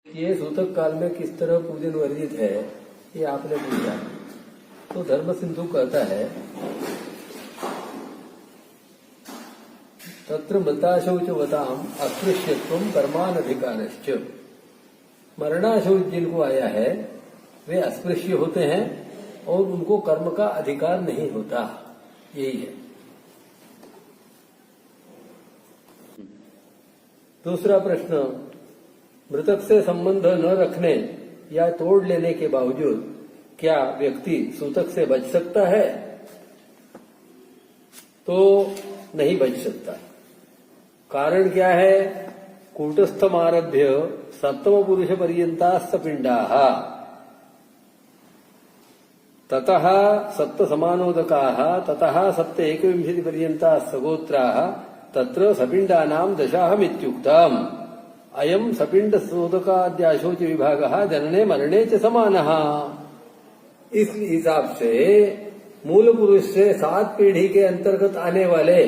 ये सूतक काल में किस तरह पूजन वर्जित है ये आपने पूछा। तो धर्म सिंधु कहता है तत्र मृताशौच वताम अस्पृश्यत्वम कर्मानधिकारश्च। मरणाशौच जिनको आया है वे अस्पृश्य होते हैं और उनको कर्म का अधिकार नहीं होता, यही है। दूसरा प्रश्न, मृतक से संबंध न रखने या तोड़ लेने के बावजूद क्या व्यक्ति सूतक से बच सकता है? तो नहीं बच सकता। कारण क्या है? कूटस्थमारभ्य सप्तम पुरुष पर्यंतास्त पिंडाः ततः सप्त समानोदकाः ततः सप्त एकविंशति पर्यंताः सगोत्राः तत्र सपिंडानां दशाहमित्युक्तम्। अयम सपिंड सोदकाद्याशोच विभागः जनने मरणे च समानः। इस हिसाब से मूल पुरुष से 7 पीढ़ी के अंतर्गत आने वाले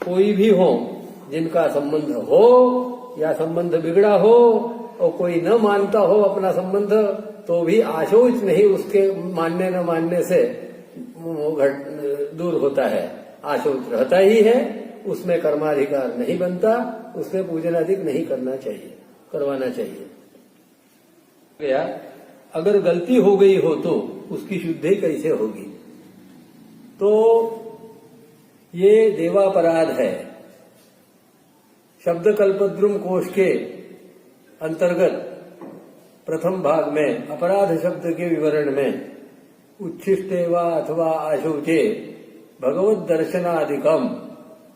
कोई भी हो, जिनका संबंध हो या संबंध बिगड़ा हो और कोई न मानता हो अपना संबंध, तो भी आशोच नहीं उसके मानने न मानने से दूर होता है। आशोच रहता ही है, उसमें कर्माधिकार नहीं बनता, उसमें पूजनाधिक नहीं करना चाहिए, करवाना चाहिए। गया अगर गलती हो गई हो तो उसकी शुद्धि कैसे होगी? तो ये देवापराध है। शब्द कल्पद्रुम कोश के अंतर्गत प्रथम भाग में अपराध शब्द के विवरण में उच्छिष्टेवा अथवा आशौचे भगवत दर्शनादिकम,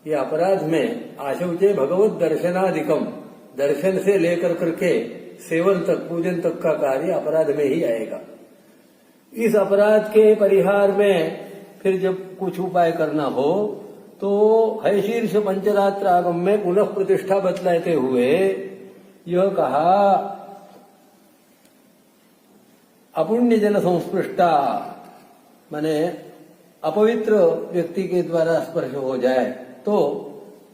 ये अपराध में आशौचे भगवत दर्शनादिकम, दर्शन से लेकर करके सेवन तक पूजन तक का कार्य अपराध में ही आएगा। इस अपराध के परिहार में फिर जब कुछ उपाय करना हो तो है शीर्ष पंचरात्र आगम में पुनः प्रतिष्ठा बतलाते हुए यह कहा अपुण्य जन संस्पृष्टा, माने अपवित्र व्यक्ति के द्वारा स्पर्श हो जाए तो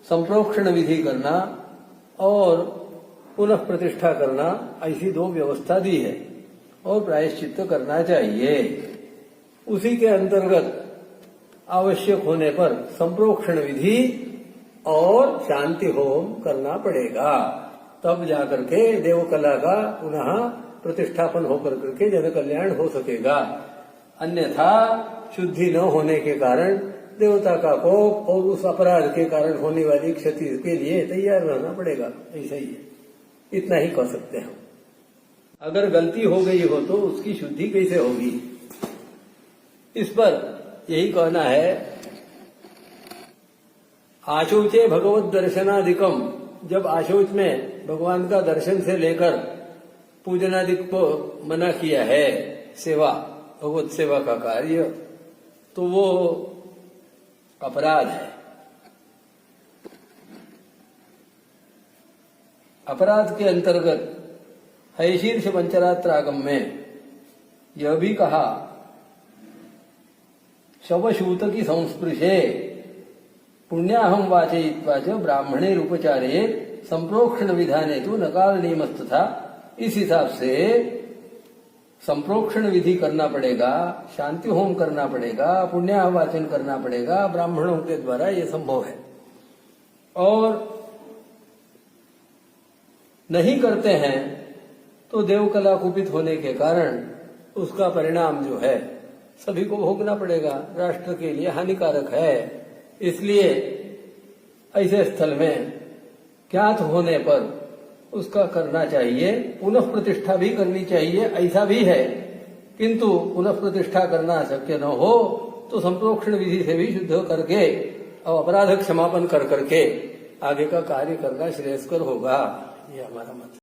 संप्रोक्षण विधि करना और पुनः प्रतिष्ठा करना, ऐसी 2 व्यवस्था दी है और प्रायश्चित्त करना चाहिए। उसी के अंतर्गत आवश्यक होने पर संप्रोक्षण विधि और शांति होम करना पड़ेगा, तब जाकर के देवकला का पुनः प्रतिष्ठापन होकर करके जन कल्याण हो सकेगा। अन्यथा शुद्धि न होने के कारण देवता का कोप और उस अपराध के कारण होने वाली क्षति के लिए तैयार रहना पड़ेगा। ऐसा ही है, इतना ही कह सकते हैं। अगर गलती हो गई हो तो उसकी शुद्धि कैसे होगी, इस पर यही कहना है आशौचे भगवत दर्शनादिकम। जब आशौच में भगवान का दर्शन से लेकर पूजनादिक को मना किया है, सेवा भगवत सेवा का कार्य, तो वो अपराध है। अपराध के अंतर्गत है शीर्ष पंचरात्रागम में यह भी कहा शवशूत की संस्पृशे पुण्याहम वाचयित्वा च ब्राह्मणे रूपचारे संप्रोक्षण विधाने तो नकाल नियमस्तथा। इस हिसाब से संप्रोक्षण विधि करना पड़ेगा, शांति होम करना पड़ेगा, पुण्याह वाचन करना पड़ेगा, ब्राह्मणों के द्वारा ये संभव है। और नहीं करते हैं तो देवकला कुपित होने के कारण उसका परिणाम जो है सभी को भोगना पड़ेगा, राष्ट्र के लिए हानिकारक है। इसलिए ऐसे स्थल में ज्ञात होने पर उसका करना चाहिए, पुनः प्रतिष्ठा भी करनी चाहिए, ऐसा भी है। किंतु पुनः प्रतिष्ठा करना शक्य न हो तो संप्रोक्षण विधि से भी शुद्ध करके और अपराध क्षमापन कर करके आगे का कार्य करना श्रेयस्कर होगा। ये हमारा मत।